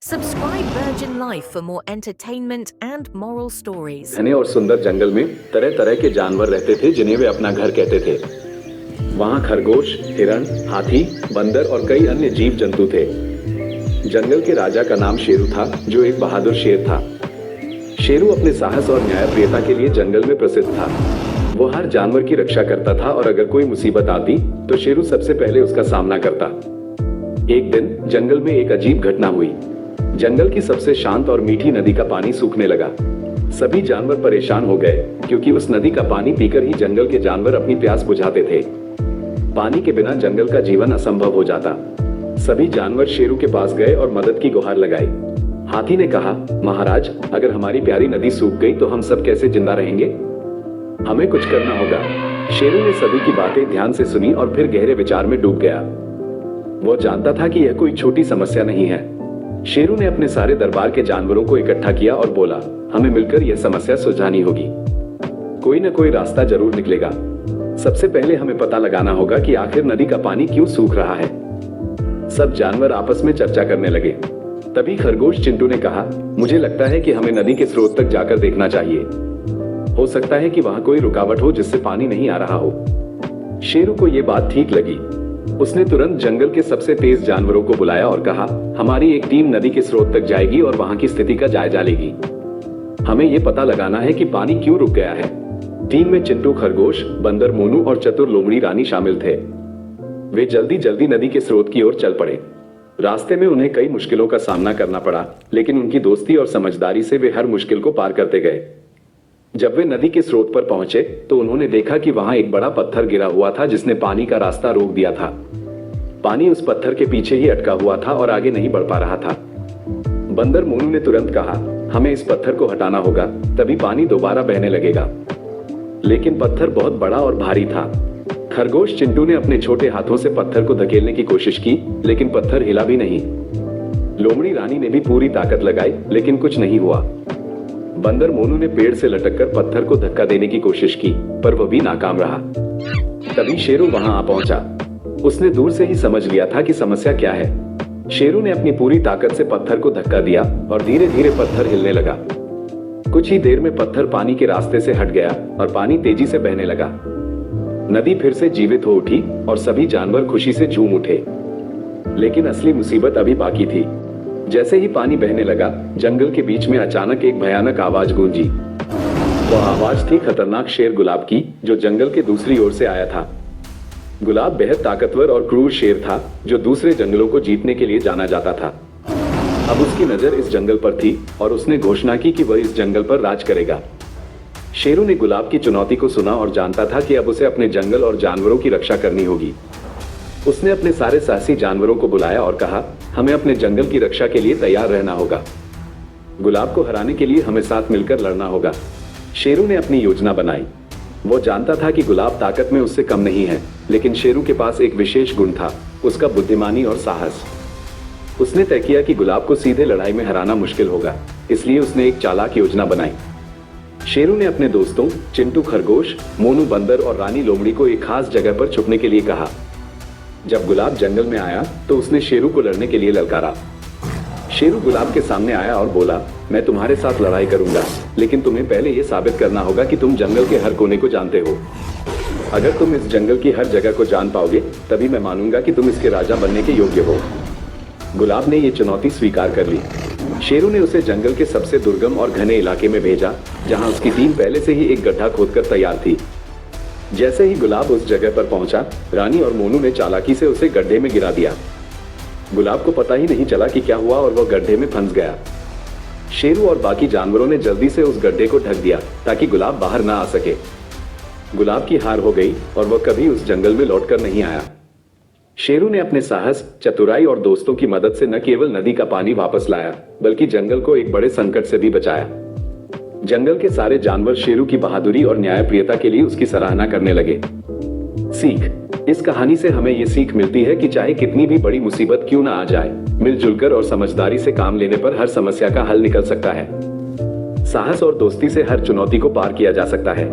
Subscribe Virgin Life for more entertainment and moral stories. घने और सुंदर जंगल में तरह तरह के जानवर रहते थे जिन्हें वे अपना घर कहते थे। वहाँ खरगोश, हिरण, हाथी, बंदर और कई अन्य जीव जंतु थे। जंगल के राजा का नाम शेरू था, जो एक बहादुर शेर था। शेरू अपने साहस और न्यायप्रियता के लिए जंगल में प्रसिद्ध था। वो हर जानवर की रक्षा करता था और अगर कोई मुसीबत आती तो शेरू सबसे पहले उसका सामना करता। एक दिन जंगल में एक अजीब घटना हुई। जंगल की सबसे शांत और मीठी नदी का पानी सूखने लगा। सभी जानवर परेशान हो गए क्योंकि उस नदी का पानी पीकर ही जंगल के जानवर अपनी प्यास बुझाते थे। पानी के बिना जंगल का जीवन असंभव हो जाता। सभी जानवर शेरू के पास गए और मदद की गुहार लगाई। हाथी ने कहा, महाराज, अगर हमारी प्यारी नदी सूख गई तो हम सब कैसे जिंदा रहेंगे? हमें कुछ करना होगा। शेरू ने सभी की बातें ध्यान से सुनी और फिर गहरे विचार में डूब गया। वो जानता था कि यह कोई छोटी समस्या नहीं है। शेरू ने अपने सारे दरबार के जानवरों को इकट्ठा किया और बोला, हमें मिलकर यह समस्या सुलझानी होगी। कोई न कोई रास्ता जरूर निकलेगा। सबसे पहले हमें पता लगाना होगा कि आखिर नदी का पानी क्यों सूख रहा है। सब जानवर आपस में चर्चा करने लगे। तभी खरगोश चिंटू ने कहा, मुझे लगता है कि हमें नदी के स्रोत तक जाकर देखना चाहिए। हो सकता है कि वहां कोई रुकावट हो जिससे पानी नहीं आ रहा हो। शेरू को यह बात ठीक लगी। उसने तुरंत जंगल के सबसे तेज जानवरों को बुलाया और कहा, हमारी एक टीम नदी के स्रोत तक जाएगी और वहां की स्थिति का जायजा लेगी। हमें यह पता लगाना है कि पानी क्यों रुक गया है। टीम में चिंटू खरगोश, बंदर मोनू और चतुर लोमड़ी रानी शामिल थे। वे जल्दी जल्दी नदी के स्रोत की ओर चल पड़े। रास्ते में उन्हें कई मुश्किलों का सामना करना पड़ा, लेकिन उनकी दोस्ती और समझदारी से वे हर मुश्किल को पार करते गए। जब वे नदी के स्रोत पर पहुंचे तो उन्होंने देखा कि वहां एक बड़ा पत्थर गिरा हुआ था जिसने पानी का रास्ता रोक दिया था। पानी उस पत्थर के पीछे ही अटका हुआ था और आगे नहीं बढ़ पा रहा था। बंदर मोनू ने तुरंत कहा, हमें इस पत्थर को हटाना होगा, तभी पानी दोबारा बहने लगेगा। लेकिन पत्थर बहुत बड़ा और भारी था। खरगोश चिंटू ने अपने छोटे हाथों से पत्थर को धकेलने की कोशिश की, लेकिन पत्थर हिला भी नहीं। लोमड़ी रानी ने भी पूरी ताकत लगाई, लेकिन कुछ नहीं हुआ। बंदर मोनू ने पेड़ से लटककर पत्थर को धक्का देने की कोशिश की, पर वह भी नाकाम रहा। तभी शेरू वहां आ पहुंचा। उसने दूर से ही समझ लिया था कि समस्या क्या है। शेरू ने अपनी पूरी ताकत से पत्थर को धक्का दिया और धीरे धीरे पत्थर हिलने लगा। कुछ ही देर में पत्थर पानी के रास्ते से हट गया और पानी तेजी से बहने लगा। नदी फिर से जीवित हो उठी और सभी जानवर खुशी से झूम उठे। लेकिन असली मुसीबत अभी बाकी थी। जैसे ही पानी बहने लगा, जंगल के बीच में अचानक एक भयानक आवाज गूंजी। वह आवाज थी खतरनाक शेर गुलाब की, जो जंगल के दूसरी ओर से आया था। गुलाब बेहद ताकतवर और क्रूर शेर था, जो दूसरे जंगलों को जीतने के लिए जाना जाता था। अब उसकी नजर इस जंगल पर थी और उसने घोषणा की कि वह इस जंगल पर राज करेगा। शेरू ने गुलाब की चुनौती को सुना और जानता था कि अब उसे अपने जंगल और जानवरों की रक्षा करनी होगी। उसने अपने सारे साहसी जानवरों को बुलाया और कहा, हमें अपने जंगल की रक्षा के लिए तैयार रहना होगा। गुलाब को हराने के लिए हमें साथ मिलकर लड़ना होगा। शेरू ने अपनी योजना बनाई। वो जानता था कि गुलाब ताकत में उससे कम नहीं है, लेकिन शेरू के पास एक विशेष गुण था, उसका बुद्धिमानी और साहस। उसने तय किया कि गुलाब को सीधे लड़ाई में हराना मुश्किल होगा, इसलिए उसने एक चालाक योजना बनाई। शेरू ने अपने दोस्तों चिंटू खरगोश, मोनू बंदर और रानी लोमड़ी को एक खास जगह पर छुपने के लिए कहा। जब गुलाब जंगल में आया तो उसने शेरू को लड़ने के लिए ललकारा। शेरू गुलाब के सामने आया और बोला, मैं तुम्हारे साथ लड़ाई करूंगा, लेकिन तुम्हें पहले यह साबित करना होगा कि तुम जंगल के हर कोने को जानते हो। अगर तुम इस जंगल की हर जगह को जान पाओगे, तभी मैं मानूंगा कि तुम इसके राजा बनने के योग्य हो। गुलाब ने यह चुनौती स्वीकार कर ली। शेरू ने उसे जंगल के सबसे दुर्गम और घने इलाके में भेजा, जहां उसकी टीम पहले से ही एक गड्ढा खोदकर तैयार थी। जैसे ही गुलाब उस जगह पर पहुंचा, रानी और मोनू ने चालाकी से उसे गड्ढे में गिरा दिया। गुलाब को पता ही नहीं चला कि क्या हुआ और वह गड्ढे में फंस गया। शेरू और बाकी जानवरों ने जल्दी से उस गड्ढे को ढक दिया ताकि गुलाब बाहर ना आ सके। गुलाब की हार हो गई और वह कभी उस जंगल में लौटकर नहीं आया। शेरू ने अपने साहस, चतुराई और दोस्तों की मदद से न केवल नदी का पानी वापस लाया, बल्कि जंगल को एक बड़े संकट से भी बचाया। जंगल के सारे जानवर शेरू की बहादुरी और न्यायप्रियता के लिए उसकी सराहना करने लगे। सीख: इस कहानी से हमें ये सीख मिलती है कि चाहे कितनी भी बड़ी मुसीबत क्यों ना आ जाए, मिलजुल कर और समझदारी से काम लेने पर हर समस्या का हल निकल सकता है। साहस और दोस्ती से हर चुनौती को पार किया जा सकता है।